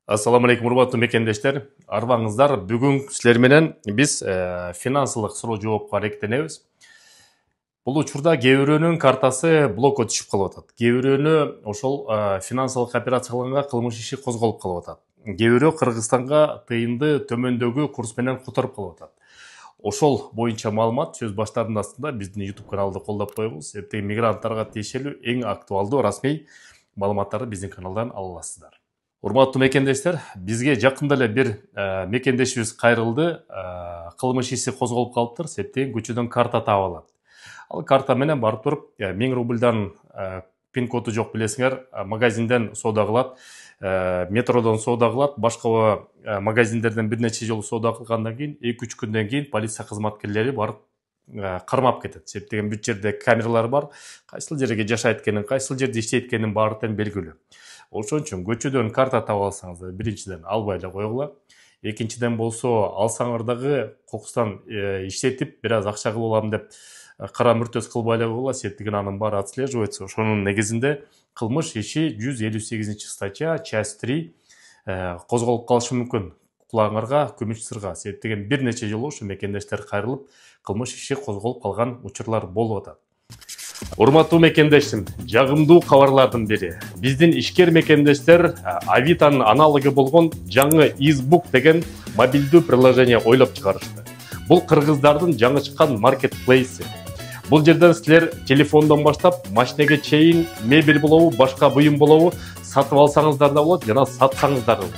Ассаламу алейкум, урматтуу мекендештер. Арбаңыздар, бүгүн силер менен биз финансылык суроо жоопко аракеттенебиз. Бул учурда кээ бирөөнүн картасы блокко түшүп калып атат. Кээ бирөөнү ошол финансылык операцияларга кылмыш иши козголуп калып атат. Кээ бирөө Кыргызстанга тыйынды төмөндөгү курс менен которуп калып атат. Ошол боюнча маалымат сөз баштардын астында биздин YouTube каналды колдоп коюңуз. Эптеги мигранттарга тиешелүү эң актуалдуу расмий маалыматтарды биздин каналдан ала аласыздар. Урматтуу мекендештер, бизге жакында эле бир мекендешибиз кайрылды. Кылмыш иши козголуп калыптыр. Септеген көчөдөн карта таап алат. Ал карта менен барып туруп 1000 рубльдан пин коду жок билесиңер, магазинден соода кылат, метродон соода кылат, башка магазиндерден бир нече жолу соода кылгандан кийин 2-3 күндөн кийин полиция кызматкерлери барып кармап кетет. Септеген бүт жерде камералар бар. Кайсыл жерге жашайт экенин, кайсыл жерде иштейт экенин баары тең белгилүү. Ошон үчүн көчөдөн карта таап алсаңыздар, биринчиден албай эле койгула. Экинчиден болсо, алсаңар дагы кокустан иштетип, бир аз акча кылып алам деп кара мүртөс кылбай эле койгула. Септеген анын баары отслеживается. Ошонун негизинде кылмыш иши 158 статья, часть 3 козголуп калышы мүмкүн. Кулагыңарга күмүш сырга. Септеген бир нече жолу ушу мекендештер кайрылып, кылмыш иши козголуп калган учурлар болуп атат. Урматтуу мекендештим, жагымдуу кабарлардын бири. Биздин ишкер мекендештер Авитанын аналогу болгон жаңы Избук деген мобилдүү приложение ойлоп чыгарышты. Бул кыргыздардын жаңы чыккан маркетплейси. Бул жерден силер телефондон баштап машинеге чейин мебель болобу, башка буюм болобу сатып алсаңыздар да болот, жана сатсаңыздар да болот.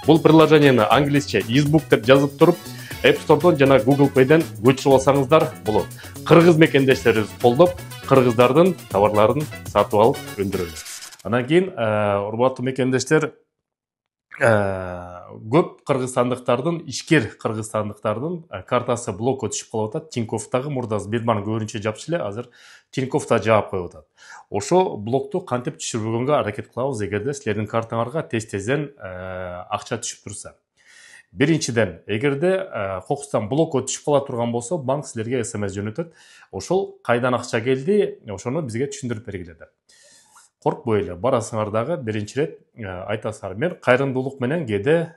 Бул приложениени англисче Избук деп жазып туруп, App Store'дон жана Google Play'ден көчүрүп алсаңыздар болот. Кыргыз мекендештерибиз колдоп, кыргыздардын товарларын сатып алып өндүрөлөт. Анан кийин урматтуу мекендештер, көп кыргызстандыктардын, ишкер кыргызстандыктардын картасы блокко түшүп калып атат. Тиньковдагы мурда Сбербанк көбүнчө жапчу эле, азыр Тинькофф да жаап коюп атат. Ошо блокту кантип түшүрбөгөнгө аракет кылабыз, эгерде силердин картаңарга тез-тезден акча түшүп турса. Биринчиден, эгерде кокустан блокко түшүп кала турган болсо, банк силерге SMS жөнөтөт. Ошол кайдан акча келди, ошону бизге түшүндүрүп бергиле деп. Коркпой эле, барасыңар дагы биринчи ирет айтасыңар. Мен кайрымдуулук менен кээде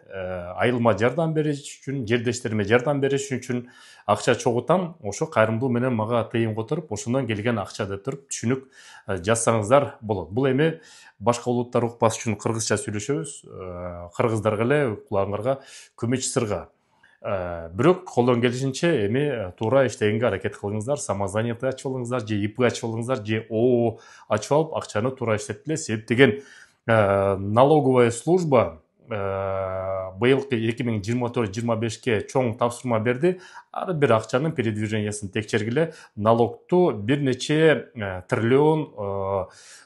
айылма жардам бериш үчүн, жердештериме жардам бериш үчүн акча чогултам. Ошо кайрымдуу менен мага тыйын которуп, ошондон келген акча деп туруп түшүнүк жазсаңыздар болот. Бул эми башка улуттар укпас үчүн кыргызча сүйлөшөбүз. Кыргыздарга эле кулагыңарга көмөч сырга. Бирок колдон келишинче эми туура иштегенге аракет кылыңыздар, самозанятый ачып алыңыздар, же ИП ачып алыңыздар, же ООО ачып алып акчаны туура иштетиле. Себептеген налоговая служба быйылкы 2024-25ке чоң тапшырма берди. Ар бир акчанын передвижениясын текшергиле, налогту бир нече триллион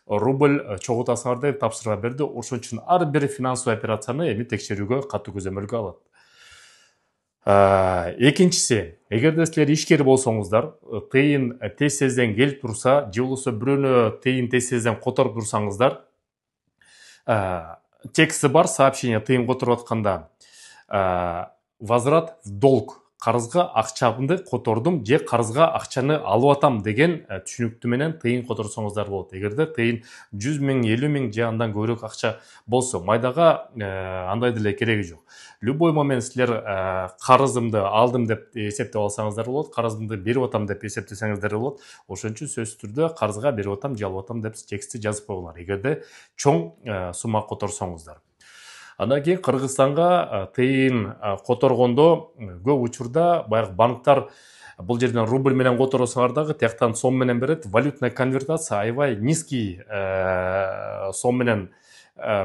рубль чогултасыңар деп тапшырма берди. Ошон үчүн ар бир финансовый операцияны эми текшерүүгө катуу көзөмөлгө алат. Экинчиси, эгерде силер ишкер болсоңуздар, тыйын тез-тезден келип турса, же болбосо бирөөнү тыйын тез-тезден которуп турсаңыздар, тексти бар, сообщение тыйын которуп атканда, возврат в долг, карызга акчамды котордум же карызга акчаны алып атам деген түшүнүктүү менен тыйын которсоңуздар болот. Эгерде тыйын 100 000, 50 000 же андан көбүрөөк акча болсо, майдага андай деле кереги жок. Любой момент силер карызымды алдым деп эсептеп алсаңыздар болот, карызымды берип атам деп эсептесеңиздер болот. Ошон үчүн сөзсүз түрдө карызга берип атам же алып атам деп текстти жазып койгула, эгерде чоң сумма которсоңуздар. Андан кийин Кыргызстанга тыйын которгондо көп учурда баягы банктар бул жерден рубль менен которсоңар дагы тияктан сом менен берет. Валютная конвертация аябай низкий сом менен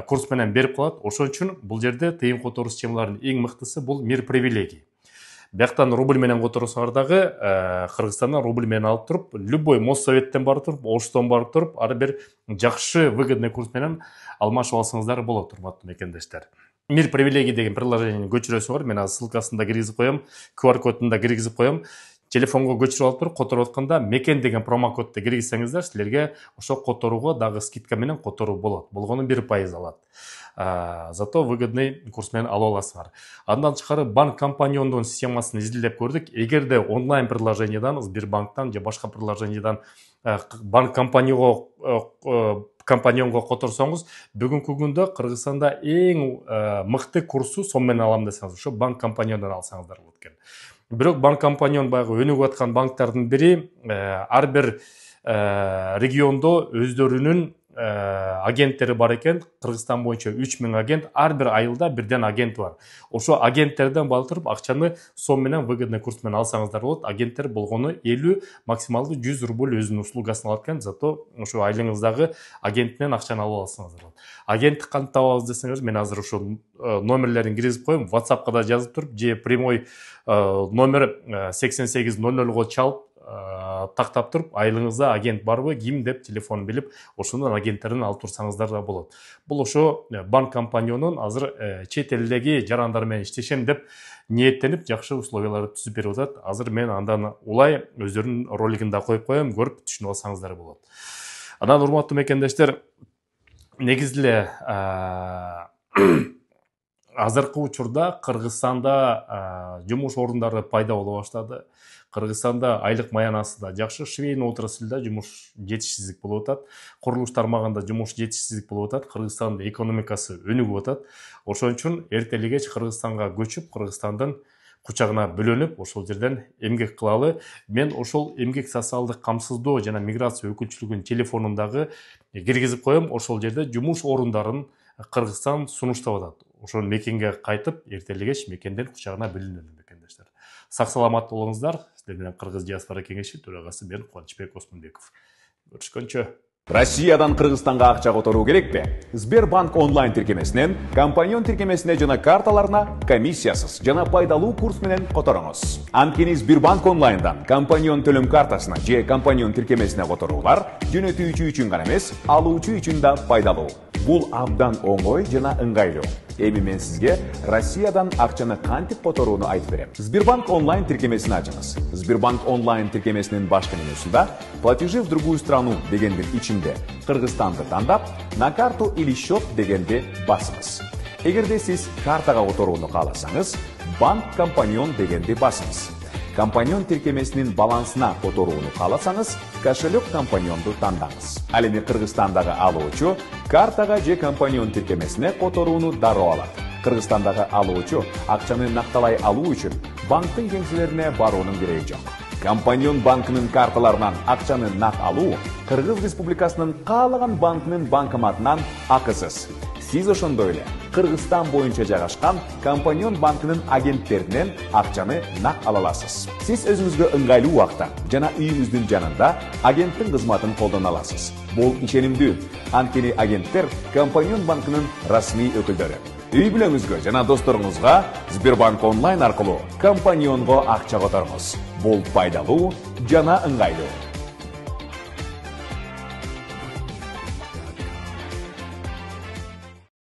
курс менен берип калат. Ошон үчүн бул жерде тыйын которуу системаларынын эң мыктысы бул мир привилегий. Бияктан рубль менен которсоңар дагы Кыргызстандан рубль менен алып туруп, любой Моссоветтен барып туруп, Оштон барып туруп, ар бир жакшы выгодный курс менен алмашып алсаңыздар болот, урматтуу мекендештер. Мир привилегий деген приложениени көчүрөсүңөр, мен азыр ссылкасын да киргизип коем, QR кодун да киргизип коем. Телефонго көчүрүп алып туруп, которуп атканда мекен деген промокодду киргизсеңиздер, силерге ошо которууга дагы скидка менен которуу болот. Болгону 1% алат. Зато выгодный курс менен алып аласыңар. Андан тышкары банк компаньондун системасын изилдеп көрдүк. Эгерде онлайн приложениедан, Сбербанктан же башка приложениедан банк компанього компаньонго которсоңуз бүгүнкү күндө Кыргызстанда эң мыкты курсу сом менен алам десеңиз ошо банк компаньондон алсаңыздар болот экен. Бирок банк компаньон баягы өнүгүп аткан банктардын бири ар бир региондо өздөрүнүн агенттери бар экен. Кыргызстан боюнча 3000 агент, ар бир айылда бирден агент бар. Ошо агенттерден балтырып акчаны сом менен выгодный курс менен алсаңыздар болот. Агенттер болгону 50, максималдуу 100 рубль өзүнүн услугасын алат экен. Зато ошо айылыңыздагы агентинен акчаны алып алсаңыздар болот. Агентти кантип табабыз десеңиз, мен азыр ошо номерлерин киргизип коем. WhatsAppка да жазып туруп, же прямой номер 8800го чалып тактап туруп, айылыңызда агент барбы, ким деп телефон билип, ошонун агенттерин алып турсаңыздар да болот. Бул ошо банк компаньонун азыр чет элдеги жарандар менен иштешем деп ниеттенип, жакшы условияларды түзүп берип атат. Азыр мен андан улай өздөрүнүн ролигин да коюп коем, көрүп түшүнүп алсаңыздар болот. Анан урматтуу мекендештер, негизи эле азыркы учурда Кыргызстанда жумуш орундары пайда боло баштады. Кыргызстанда айлык маянасы да жакшы, швейный отраслда жумуш жетишсиздик болуп атат, курулуш тармагында жумуш жетишсиздик болуп атат, Кыргызстандын экономикасы өнүгүп атат. Ошон үчүн эрте эле кеч Кыргызстанга көчүп, Кыргызстандын кучагына бөлөнүп, ошол жерден эмгек кылалы. Мен ошол эмгек социалдык камсыздоо жана миграция өкүлчүлүгүнүн телефонундагы киргизип коем. Ошол жерде жумуш орундарын Кыргызстан сунуштап атат. Ошол мекенге кайтып, эрте эле кеч мекендин кучагына бөлүнөлү мекендештер. Сак саламат болуңуздар. Сиздер менен Кыргыз диаспора кеңеши төрагасы мен Кубанычбек Осмонбеков. Көрүшкөнчө. Россиядан Кыргызстанга акча которуу керекпи? Сбербанк онлайн тиркемесинен компаньон тиркемесине жана карталарына комиссиясыз жана пайдалуу курс менен которуңуз. Анткени Сбербанк онлайндан компаньон төлөм картасына же компаньон тиркемесине которуулар жөнөтүүчү үчүн гана эмес, алуучу үчүн да пайдалуу. Бул абдан оңой жана ыңгайлуу. Эми мен сизге Россиядан акчаны кантип которууну айтып берем. Сбербанк онлайн тиркемесин ачыңыз. Сбербанк онлайн тиркемесинин башкы менюсунда платежи в другую страну дегендин ичинде Кыргызстанды тандап, на карту или счет дегенди басыңыз. Эгерде сиз картага которууну кааласаңыз, банк компаньон дегенди басыңыз. Компаньон тиркемесинин балансына которууну кааласаңыз, кошелек компаньонду тандаңыз. Ал эми Кыргызстандагы алуучу картага же компаньон тиркемесине которууну дароо алат. Кыргызстандагы алуучу акчаны накталай алуу үчүн банктын кеңселерине баруунун кереги жок. Компаньон банкынын карталарынан акчаны нак алуу Кыргыз Республикасынын каалаган банкынын банкоматынан акысыз. Сиз ошондой эле Кыргызстан боюнча жайгашкан компаньон банкынын агенттеринен акчаны нак ала аласыз. Сиз өзүңүзгө ыңгайлуу убакта жана үйүңүздүн жанында агенттин кызматын колдоно аласыз. Бул ишенимдүү, анткени агенттер компаньон банкынын расмий өкүлдөрү. Үй бүлөңүзгө жана досторуңузга Сбербанк онлайн аркылуу компаньонго акча которуңуз. Бул пайдалуу жана ыңгайлуу.